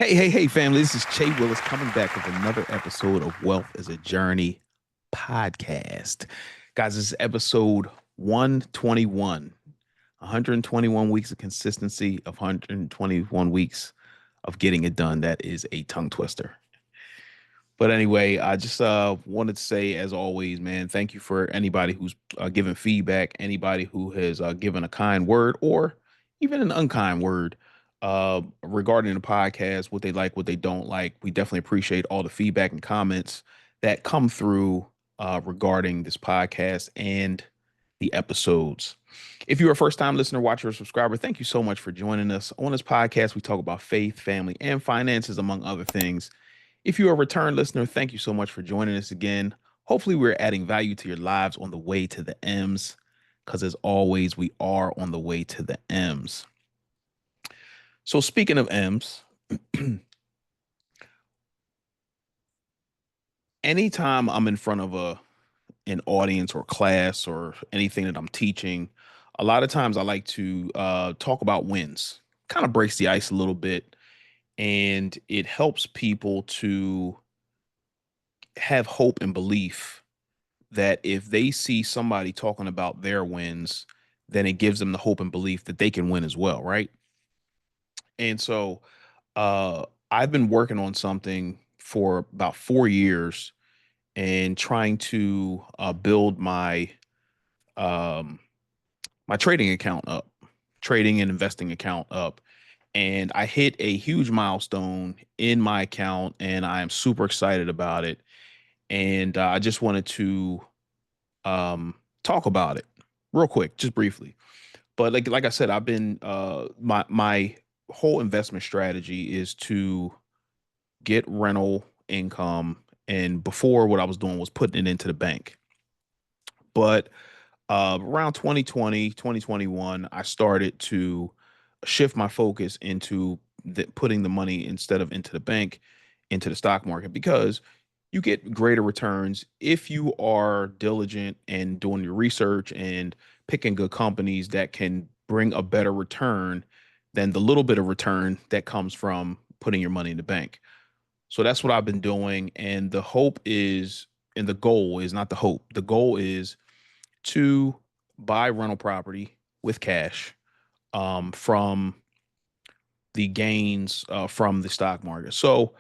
Hey, family. This is Che Willis coming back with another episode of Wealth is a Journey podcast. Guys, this is episode 121. 121 weeks of consistency of 121 weeks of getting it done. That is a tongue twister. But anyway, I just wanted to say, as always, man, thank you for anybody who's given feedback, anybody who has given a kind word or even an unkind word regarding the podcast, what they like, what they don't like. We definitely appreciate all the feedback and comments that come through regarding this podcast and the episodes. If you're a first time listener, watcher, or subscriber, thank you so much for joining us. On this podcast, we talk about faith, family, and finances, among other things. If you're a return listener, thank you so much for joining us again. Hopefully, we're adding value to your lives on the way to the M's, because as always, we are on the way to the M's. So, speaking of M's, anytime I'm in front of an audience or class or anything that I'm teaching, a lot of times I like to talk about wins. Kind of breaks the ice a little bit, and it helps people to have hope and belief that if they see somebody talking about their wins, then it gives them the hope and belief that they can win as well, right? And so I've been working on something for about 4 years and trying to build um, my trading account up, trading and investing account up. And I hit a huge milestone in my account, and I am super excited about it. And I just wanted to talk about it real quick, just briefly. But like I said, I've been my whole investment strategy is to get rental income. And before, what I was doing was putting it into the bank. But around 2020, 2021, I started to shift my focus into putting the money instead of into the bank, into the stock market, because you get greater returns if you are diligent and doing your research and picking good companies that can bring a better return than the little bit of return that comes from putting your money in the bank. So that's what I've been doing. And the hope is, and the goal is not the hope, the goal is to buy rental property with cash from the gains from the stock market. So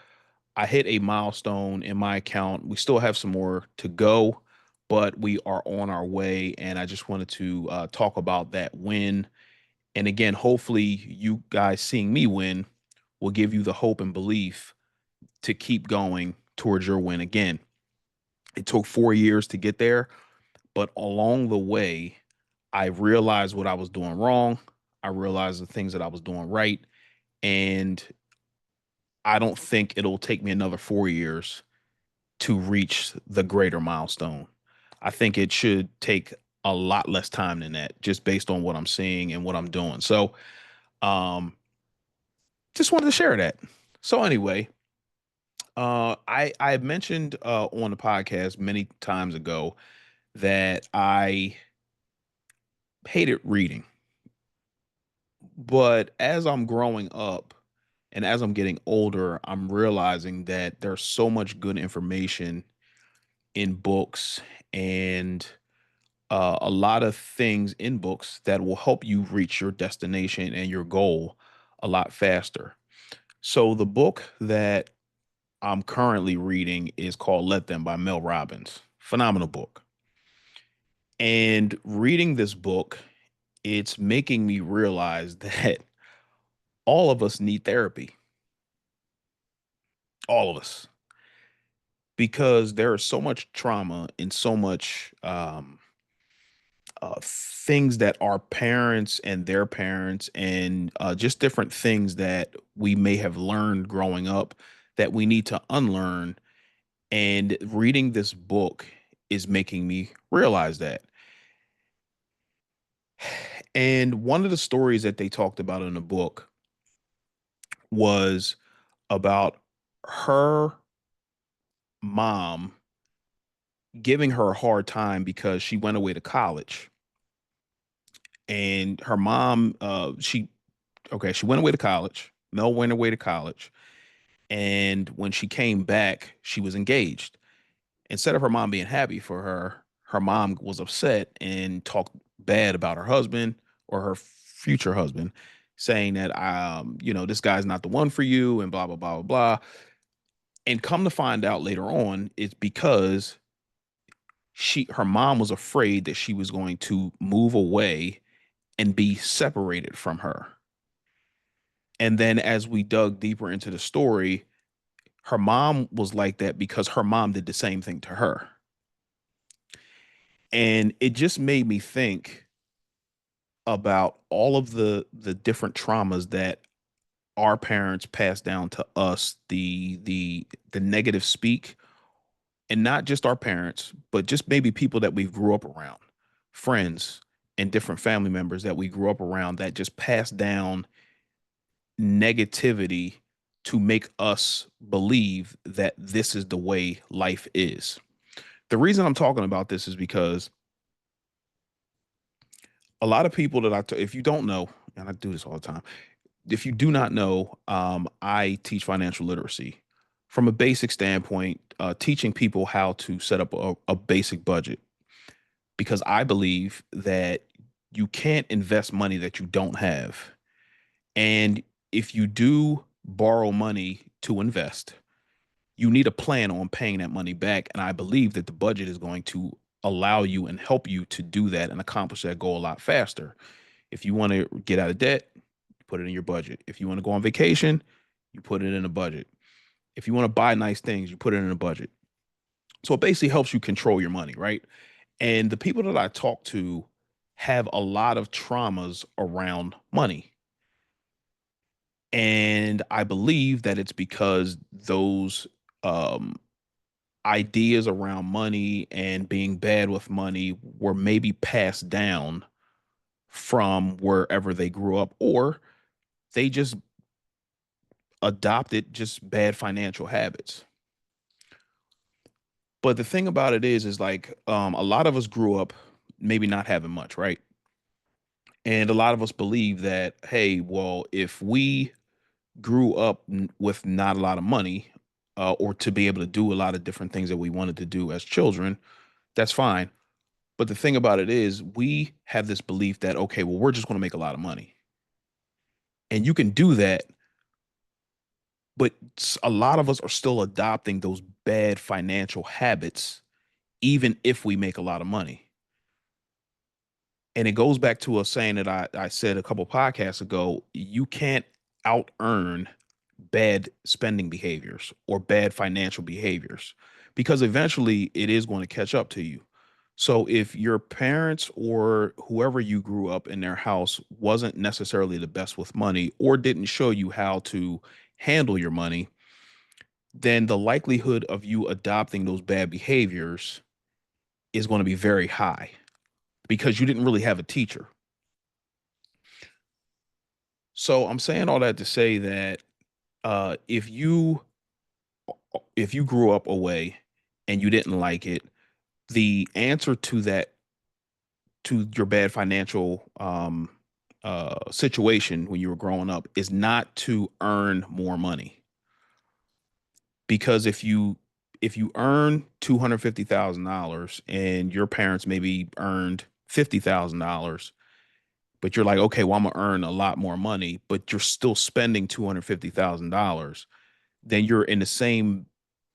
I hit a milestone in my account. We still have some more to go, but we are on our way. And I just wanted to talk about that win. And again, hopefully, you guys seeing me win will give you the hope and belief to keep going towards your win again. It took 4 years to get there, but along the way, I realized what I was doing wrong. I realized the things that I was doing right. And I don't think it'll take me another 4 years to reach the greater milestone. I think it should take a lot less time than that, just based on what I'm seeing and what I'm doing. So, um, just wanted to share that. So anyway, I had mentioned on the podcast many times ago that I hated reading, but as I'm growing up and as I'm getting older, I'm realizing that there's so much good information in books and a lot of things in books that will help you reach your destination and your goal a lot faster. So the book that I'm currently reading is called Let Them by Mel Robbins. Phenomenal book. And reading this book, it's making me realize that all of us need therapy. All of us. Because there is so much trauma and so much things that our parents and their parents and just different things that we may have learned growing up that we need to unlearn. And reading this book is making me realize that. And one of the stories that they talked about in the book was about her mom giving her a hard time because she went away to college. And her mom, she went away to college. Mel went away to college, And when she came back, she was engaged. Instead of her mom being happy for her, her mom was upset and talked bad about her husband or her future husband, saying that this guy's not the one for you and blah blah blah blah blah. And come to find out later on, it's because her mom was afraid that she was going to move away and be separated from her. And then as we dug deeper into the story, her mom was like that because her mom did the same thing to her. And it just made me think about all of the different traumas that our parents passed down to us, the negative speak, and not just our parents, but just maybe people that we grew up around, friends and different family members that we grew up around that just passed down negativity to make us believe that this is the way life is. The reason I'm talking about this is because a lot of people if you don't know, and I do this all the time, if you do not know, I teach financial literacy from a basic standpoint, teaching people how to set up a basic budget because I believe that you can't invest money that you don't have. And if you do borrow money to invest, you need a plan on paying that money back. And I believe that the budget is going to allow you and help you to do that and accomplish that goal a lot faster. If you want to get out of debt, put it in your budget. If you want to go on vacation, you put it in a budget. If you want to buy nice things, you put it in a budget. So it basically helps you control your money, right? And the people that I talk to have a lot of traumas around money. And I believe that it's because those um, ideas around money and being bad with money were maybe passed down from wherever they grew up, or they just adopted just bad financial habits. But the thing about it is like a lot of us grew up maybe not having much, right? And a lot of us believe that, hey, well, if we grew up with not a lot of money, or to be able to do a lot of different things that we wanted to do as children, that's fine. But the thing about it is, we have this belief that, okay, well, we're just going to make a lot of money. And you can do that, but a lot of us are still adopting those bad financial habits, even if we make a lot of money. And it goes back to a saying that I said a couple podcasts ago, you can't out earn bad spending behaviors or bad financial behaviors because eventually it is going to catch up to you. So if your parents or whoever you grew up in their house wasn't necessarily the best with money or didn't show you how to handle your money, then the likelihood of you adopting those bad behaviors is going to be very high because you didn't really have a teacher. So I'm saying all that to say that if you grew up a way and you didn't like it, the answer to that, to your bad financial situation when you were growing up, is not to earn more money. Because if you earn $250,000 and your parents maybe earned $50,000, but you're like, okay, well, I'm gonna earn a lot more money, but you're still spending $250,000, then you're in the same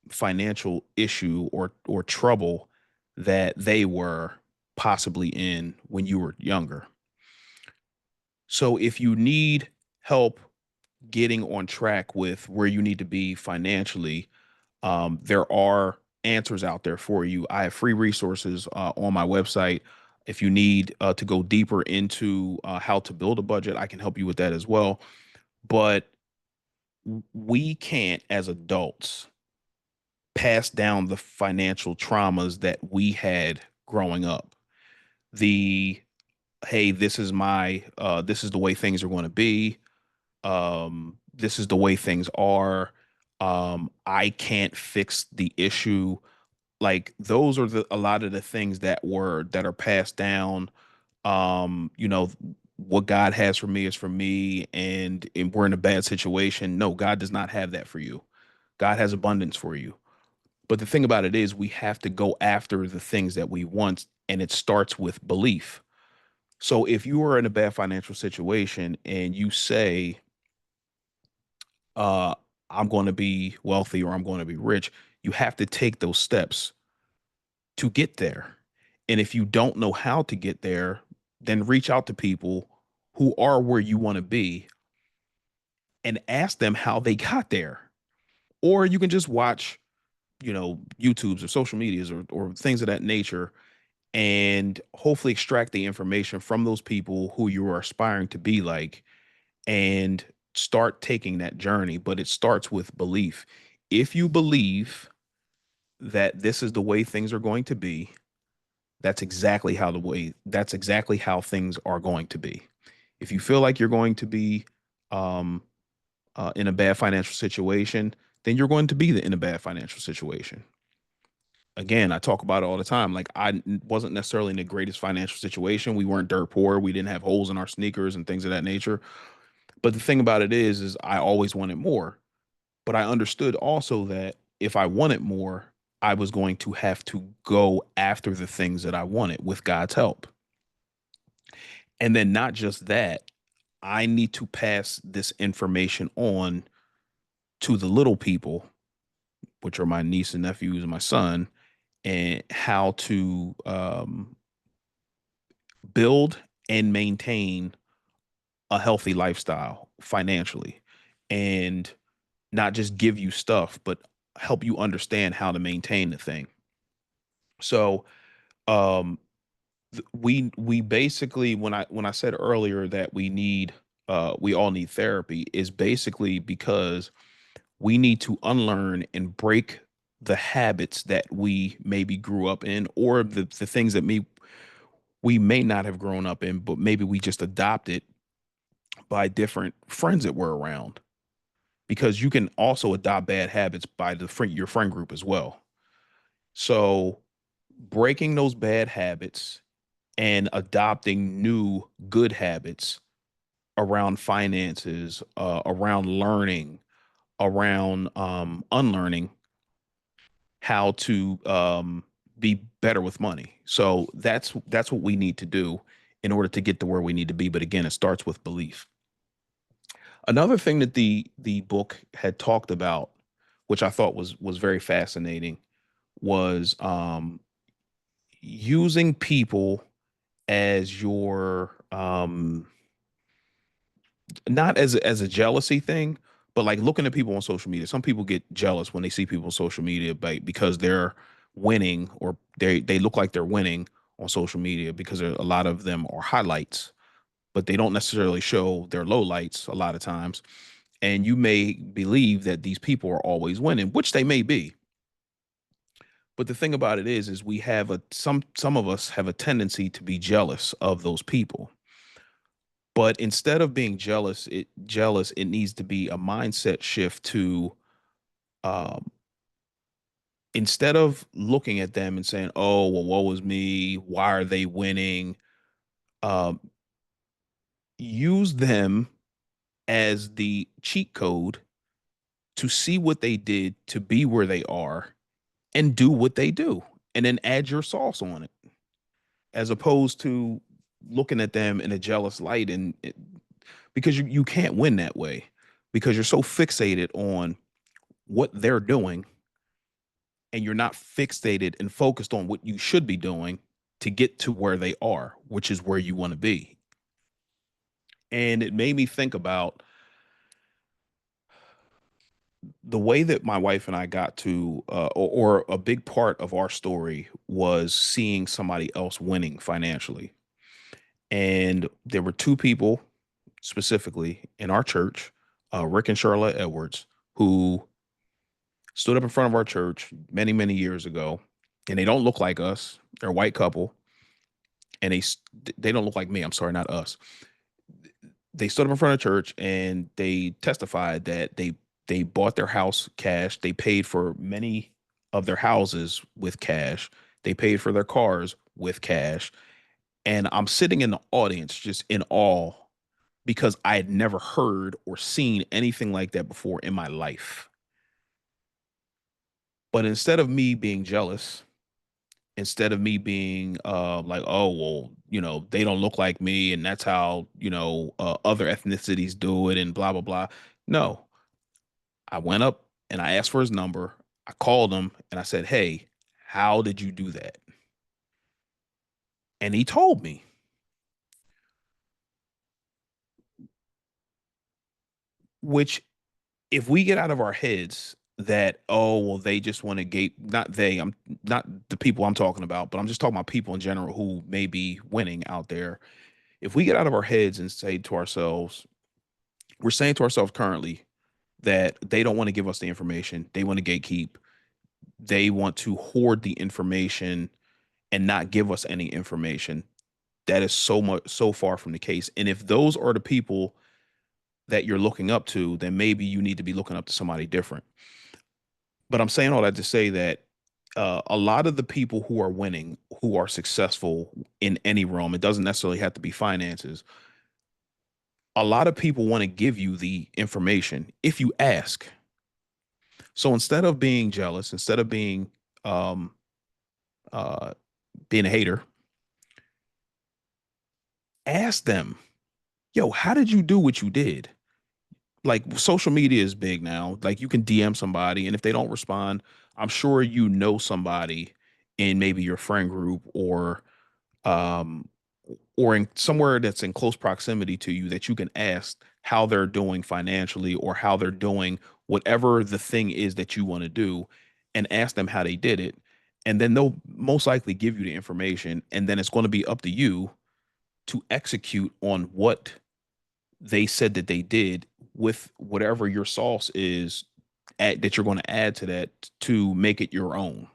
financial issue or trouble that they were possibly in when you were younger. So if you need help getting on track with where you need to be financially, there are answers out there for you. I have free resources on my website. If you need to go deeper into how to build a budget, I can help you with that as well. But we can't, as adults, pass down the financial traumas that we had growing up. The hey, this is the way things are going to be. This is the way things are. I can't fix the issue. Like those are a lot of the things that are passed down. What God has for me is for me, and we're in a bad situation. No, God does not have that for you. God has abundance for you. But the thing about it is, we have to go after the things that we want, and it starts with belief. So if you are in a bad financial situation and you say, uh, I'm going to be wealthy or I'm going to be rich, you have to take those steps to get there. And if you don't know how to get there, then reach out to people who are where you want to be and ask them how they got there. Or you can just watch, YouTubes or social medias or things of that nature and hopefully extract the information from those people who you are aspiring to be like and start taking that journey. But it starts with belief. If you believe that this is the way things are going to be, that's exactly how things are going to be. If you feel like you're going to be um, in a bad financial situation, then you're going to be in a bad financial situation. Again, I talk about it all the time. Like wasn't necessarily in the greatest financial situation. We weren't dirt poor. We didn't have holes in our sneakers and things of that nature. But the thing about it is I always wanted more. But I understood also that if I wanted more, I was going to have to go after the things that I wanted with God's help. And then not just that, I need to pass this information on to the little people, which are my niece and nephews and my son, and how to build and maintain a healthy lifestyle financially and not just give you stuff, but help you understand how to maintain the thing. So, um, we basically when I said earlier that we all need therapy is basically because we need to unlearn and break the habits that we maybe grew up in or the things that we may not have grown up in, but maybe we just adopted by different friends that were around. Because you can also adopt bad habits by your friend group as well. So breaking those bad habits and adopting new good habits around finances, around learning, around unlearning how to be better with money. So that's what we need to do in order to get to where we need to be. But again, it starts with belief. Another thing that the book had talked about, which I thought was very fascinating, was using people as your not as a jealousy thing, but like looking at people on social media. Some people get jealous when they see people on social media because they're winning or they look like they're winning on social media because a lot of them are highlights, but they don't necessarily show their lowlights a lot of times. And you may believe that these people are always winning, which they may be. But the thing about it is we have some of us have a tendency to be jealous of those people. But instead of being jealous, it needs to be a mindset shift to um, instead of looking at them and saying, "Oh, well, woe is me. Why are they winning?" Um, use them as the cheat code to see what they did to be where they are and do what they do, and then add your sauce on it, as opposed to looking at them in a jealous light because you can't win that way because you're so fixated on what they're doing and you're not fixated and focused on what you should be doing to get to where they are, which is where you want to be. And it made me think about the way that my wife and I got to, or a big part of our story was seeing somebody else winning financially. And there were two people specifically in our church, Rick and Charlotte Edwards, who stood up in front of our church many, many years ago. And they don't look like us. They're a white couple, and they don't look like me. I'm sorry, not us. They stood up in front of church and they testified that they bought their house cash. They paid for many of their houses with cash. They paid for their cars with cash. And I'm sitting in the audience just in awe because I had never heard or seen anything like that before in my life. But instead of me being jealous, instead of me being like, oh, well, they don't look like me and that's how, other ethnicities do it and blah, blah, blah. No, I went up and I asked for his number. I called him and I said, hey, how did you do that? And he told me, which if we get out of our heads that, oh, well, they just want to gate, not they, I'm not the people I'm talking about, but I'm just talking about people in general who may be winning out there. If we get out of our heads and say to ourselves, we're saying to ourselves currently that they don't want to give us the information, they want to gatekeep, they want to hoard the information and not give us any information. That is so far from the case. And if those are the people that you're looking up to, then maybe you need to be looking up to somebody different. But I'm saying all that to say that a lot of the people who are winning, who are successful in any realm, it doesn't necessarily have to be finances. A lot of people want to give you the information if you ask. So instead of being jealous, instead of um, uh, being a hater, ask them, yo, how did you do what you did? Like social media is big now. Like you can DM somebody, and if they don't respond, I'm sure you know somebody in maybe your friend group um or in somewhere that's in close proximity to you that you can ask how they're doing financially or how they're doing whatever the thing is that you want to do and ask them how they did it. And then they'll most likely give you the information. And then it's going to be up to you to execute on what they said that they did with whatever your sauce is that you're going to add to that to make it your own.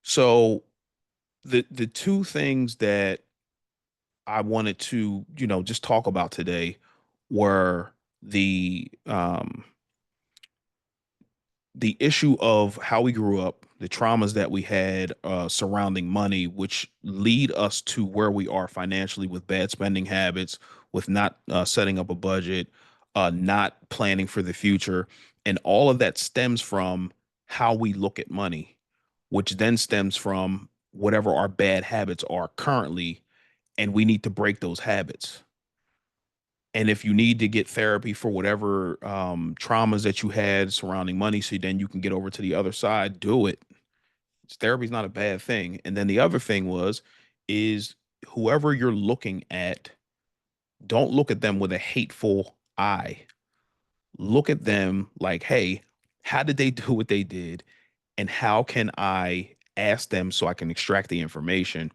So the two things that I wanted to, just talk about today were the issue of how we grew up, the traumas that we had surrounding money, which lead us to where we are financially with bad spending habits, with not setting up a budget, not planning for the future. And all of that stems from how we look at money, which then stems from whatever our bad habits are currently. And we need to break those habits. And if you need to get therapy for whatever traumas that you had surrounding money, so then you can get over to the other side, do it. Therapy is not a bad thing. And then the other thing is whoever you're looking at, don't look at them with a hateful eye. Look at them like, hey, how did they do what they did? And how can I ask them so I can extract the information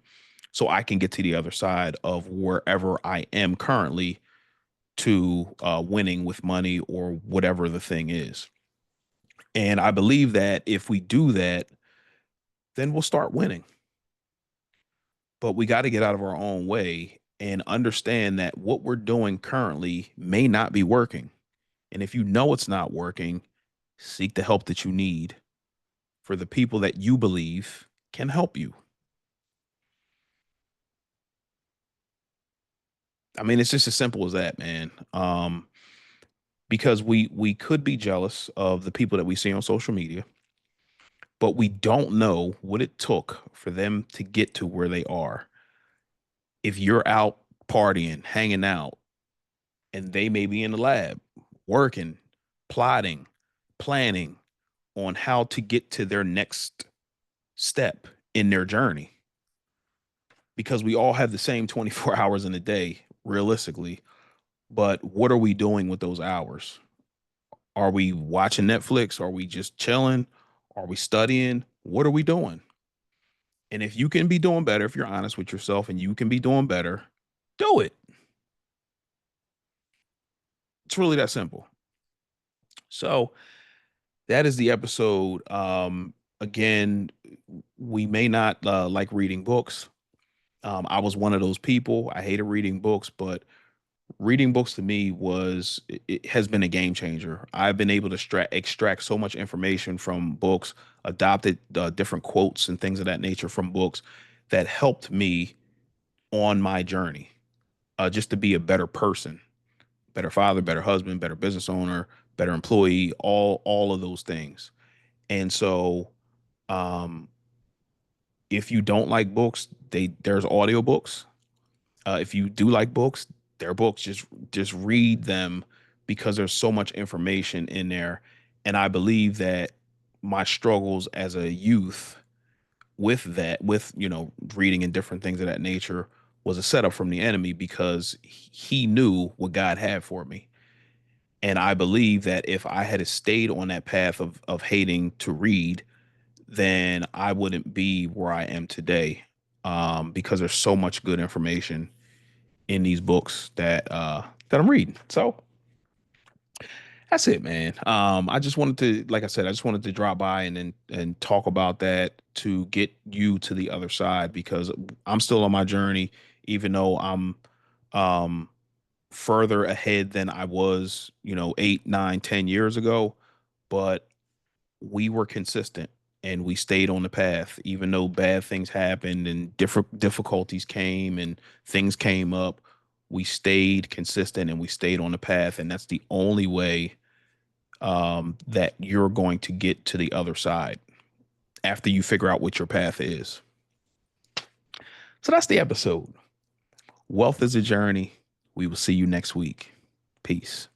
so I can get to the other side of wherever I am currently to winning with money or whatever the thing is. And I believe that if we do that, then we'll start winning. But we got to get out of our own way and understand that what we're doing currently may not be working. And if you know it's not working, seek the help that you need for the people that you believe can help you. I mean, it's just as simple as that, man. Because we could be jealous of the people that we see on social media, but we don't know what it took for them to get to where they are. If you're out partying, hanging out, and they may be in the lab working, plotting, planning on how to get to their next step in their journey, because we all have the same 24 hours in a day, realistically. But what are we doing with those hours? Are we watching Netflix? Are we just chilling? Are we studying? What are we doing? And if you can be doing better, if you're honest with yourself and you can be doing better, do it. It's really that simple. So that is the episode. Again, we may not like reading books. I was one of those people. I hated reading books, but reading books to me it has been a game changer. I've been able to extract so much information from books, adopted different quotes and things of that nature from books that helped me on my journey, just to be a better person. better father, better husband, better business owner, better employee, all of those things. And so um if you don't like books, there's audiobooks. If you do like books, they're books. Just read them because there's so much information in there. And I believe that my struggles as a youth with that, with reading and different things of that nature, was a setup from the enemy because he knew what God had for me. And I believe that if I had stayed on that path of hating to read, then I wouldn't be where I am today. Because there's so much good information in these books that I'm reading. So that's it, man. I just wanted to, like I said, I just wanted to drop by and talk about that to get you to the other side because I'm still on my journey, even though I'm um further ahead than I was, 8, 9, 10 years ago. But we were consistent and we stayed on the path, even though bad things happened and different difficulties came and things came up. We stayed consistent and we stayed on the path. And that's the only way that you're going to get to the other side after you figure out what your path is. So that's the episode. Wealth is a journey. We will see you next week. Peace.